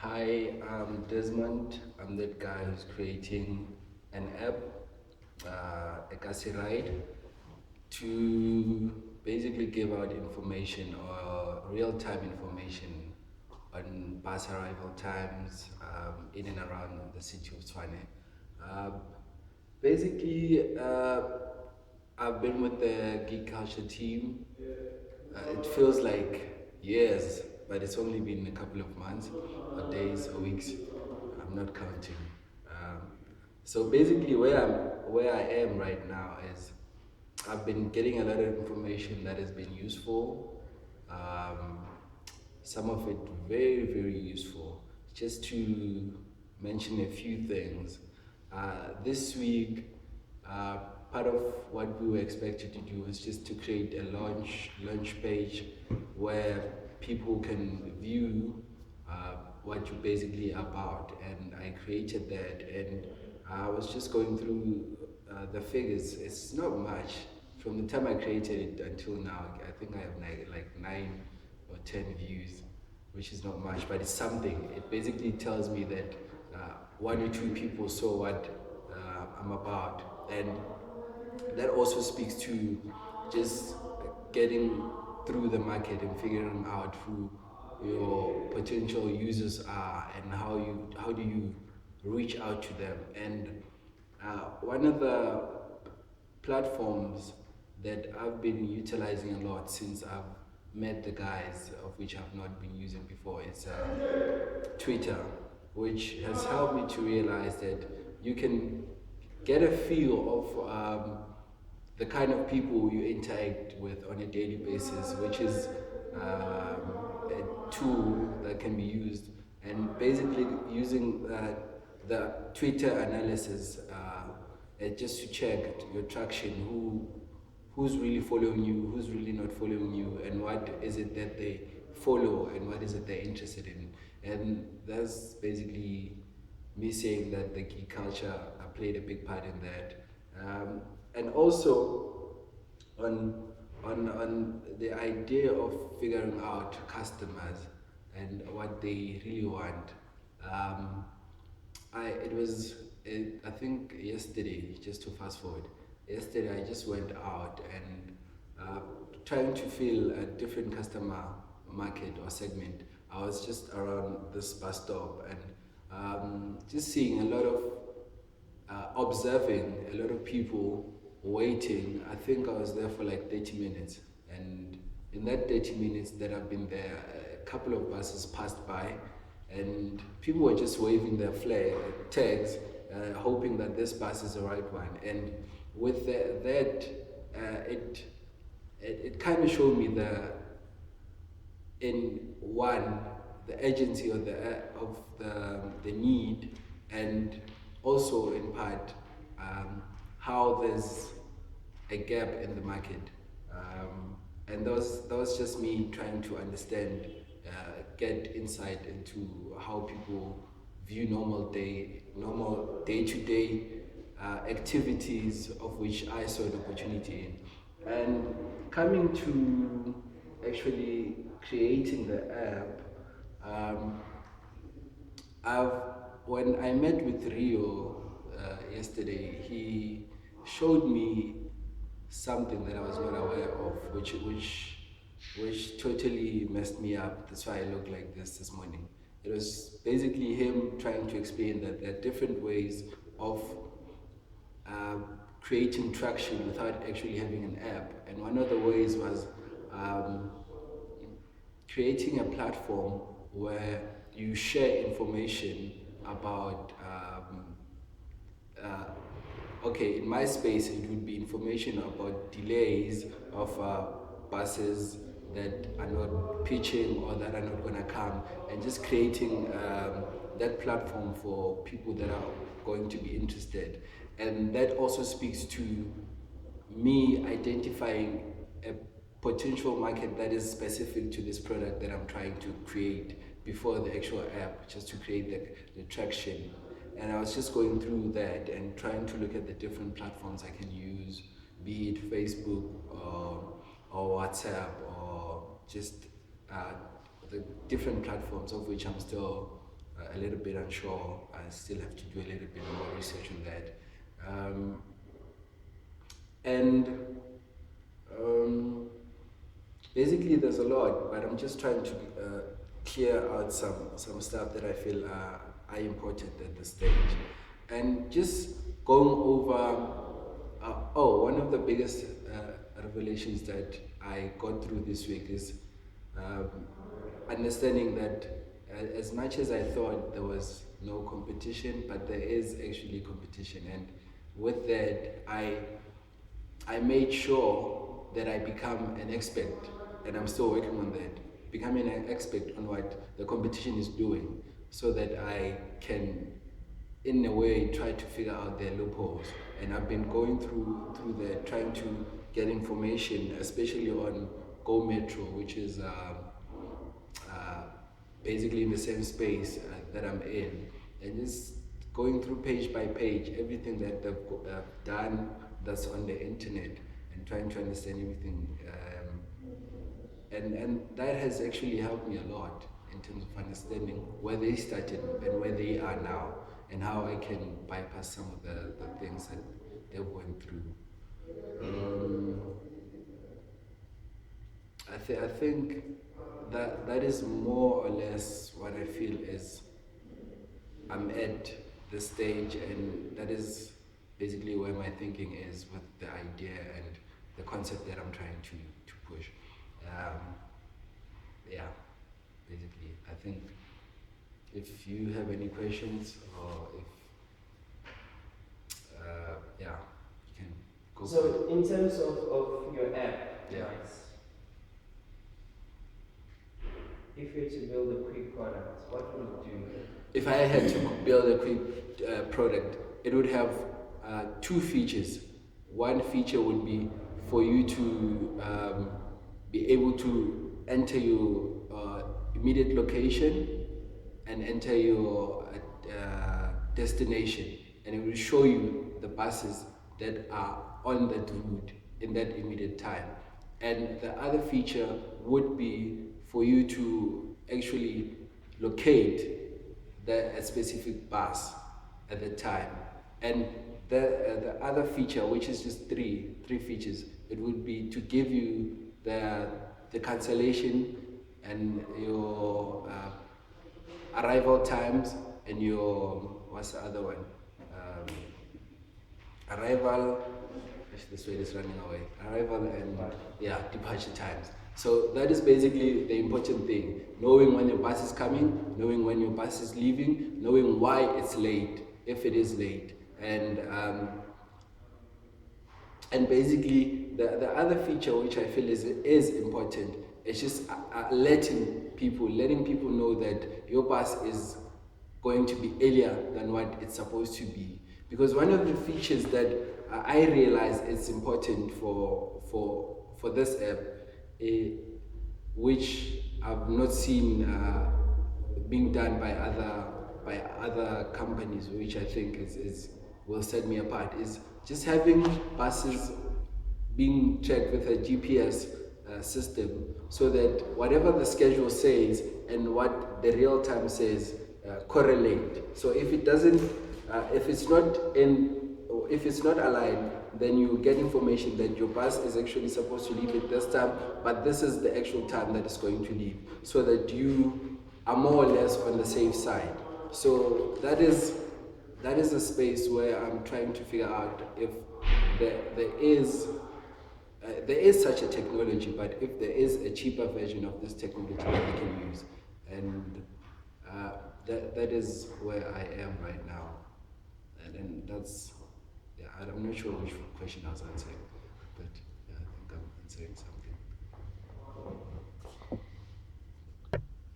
Hi, I'm Desmond. I'm that guy who's creating an app, Ekasi to basically give out information or real-time information on bus arrival times in and around the city of Tshwane. Uh, basically, I've been with the geek culture team. It feels like years, but it's only been a couple of months, or days, or weeks. I'm not counting. Um, so basically, where I am right now is I've been getting a lot of information that has been useful. Um, some of it very useful. Just to mention a few things, this week, uh, part of what we were expected to do was just to create a launch page where people can view what you're basically about, and I created that, and I was just going through the figures. It's not much from the time I created it until now. I think I have like 9 or 10 views, which is not much, but it's something. It basically tells me that 1 or 2 people saw what I'm about, and that also speaks to just getting through the market and figuring out who your potential users are and how do you reach out to them. And one of the platforms that I've been utilizing a lot since I've met the guys, of which I've not been using before, is Twitter, which has helped me to realize that you can get a feel of the kind of people you interact with on a daily basis, which is a tool that can be used, and basically using the Twitter analysis just to check your traction, who's really following you, who's really not following you, and what is it that they follow and what is it they're interested in. And that's basically me saying that the geek culture played a big part in that. And also on, on the idea of figuring out customers and what they really want. Um, I think yesterday, just to fast forward, yesterday I just went out and uh, trying to fill a different customer market or segment. I was just around this bus stop and just seeing a lot of observing a lot of people waiting. I think I was there for like 30 minutes, and in that 30 minutes that I've been there, a couple of buses passed by, and people were just waving their flag tags, hoping that this bus is the right one. And with that, it kind of showed me in one the urgency of the need, and also in part how there's a gap in the market, and that was just me trying to understand, get insight into how people view normal day-to-day activities of which I saw an opportunity in. And coming to actually creating the app, um, I've when I met with Rio yesterday, he showed me something that I was not aware of, which totally messed me up. That's why I look like this morning. It was basically him trying to explain that there are different ways of um, creating traction without actually having an app. And one of the ways was um, creating a platform where you share information about okay, in my space it would be information about delays of buses that are not pitching or that are not going to come, and just creating that platform for people that are going to be interested. And that also speaks to me identifying a potential market that is specific to this product that I'm trying to create before the actual app, just to create the traction. And I was just going through that and trying to look at the different platforms I can use, be it Facebook or WhatsApp or just uh, the different platforms of which I'm still a little bit unsure. I still have to do a little bit more research on that. And um, basically, there's a lot, but I'm just trying to clear out some stuff that I feel are important at this stage. And just going over, one of the biggest revelations that I got through this week is um, understanding that as much as I thought there was no competition, but there is actually competition. And with that, I made sure that I become an expert, and I'm still working on that, becoming an expert on what the competition is doing, so that I can, in a way, try to figure out their loopholes. And I've been going through that, trying to get information, especially on Go Metro, which is uh, basically in the same space that I'm in, and just going through page by page everything that they've done that's on the internet, and trying to understand everything. And that has actually helped me a lot in terms of understanding where they started and where they are now, and how I can bypass some of the things that they went through. Um, I think that is more or less what I feel is I'm at this stage, and that is basically where my thinking is with the idea and the concept that I'm trying to push. Um, yeah, basically, I think if you have any questions, or if yeah, you can go. So in terms of your app, Yeah. right? If you were to build a quick product, what would it do? If I had to build a quick product, it would have two features. One feature would be for you to be able to enter your immediate location and enter your destination, and it will show you the buses that are on that route in that immediate time. And the other feature would be for you to actually locate a specific bus at the time. And the other feature, which is just three features, it would be to give you the cancellation and your arrival times, and your, what's the other one? Arrival, this way is running away. Arrival and departure times. So that is basically the important thing. Knowing when your bus is coming, knowing when your bus is leaving, knowing why it's late, if it is late. And basically, the other feature which I feel is important is just letting people know that your bus is going to be earlier than what it's supposed to be. Because one of the features that I realize is important for this app, which I've not seen being done by other companies, which I think is will set me apart, is just having buses being tracked with a GPS system, so that whatever the schedule says and what the real time says correlate. So if it doesn't, if it's not in, or if it's not aligned, then you get information that your bus is actually supposed to leave at this time, but this is the actual time that it's going to leave, so that you are more or less on the safe side. So that is a space where I'm trying to figure out if there is such a technology, but if there is a cheaper version of this technology that I can use. And that is where I am right now. And then that's, yeah, I'm not sure which question I was answering, but yeah, I think I'm answering something.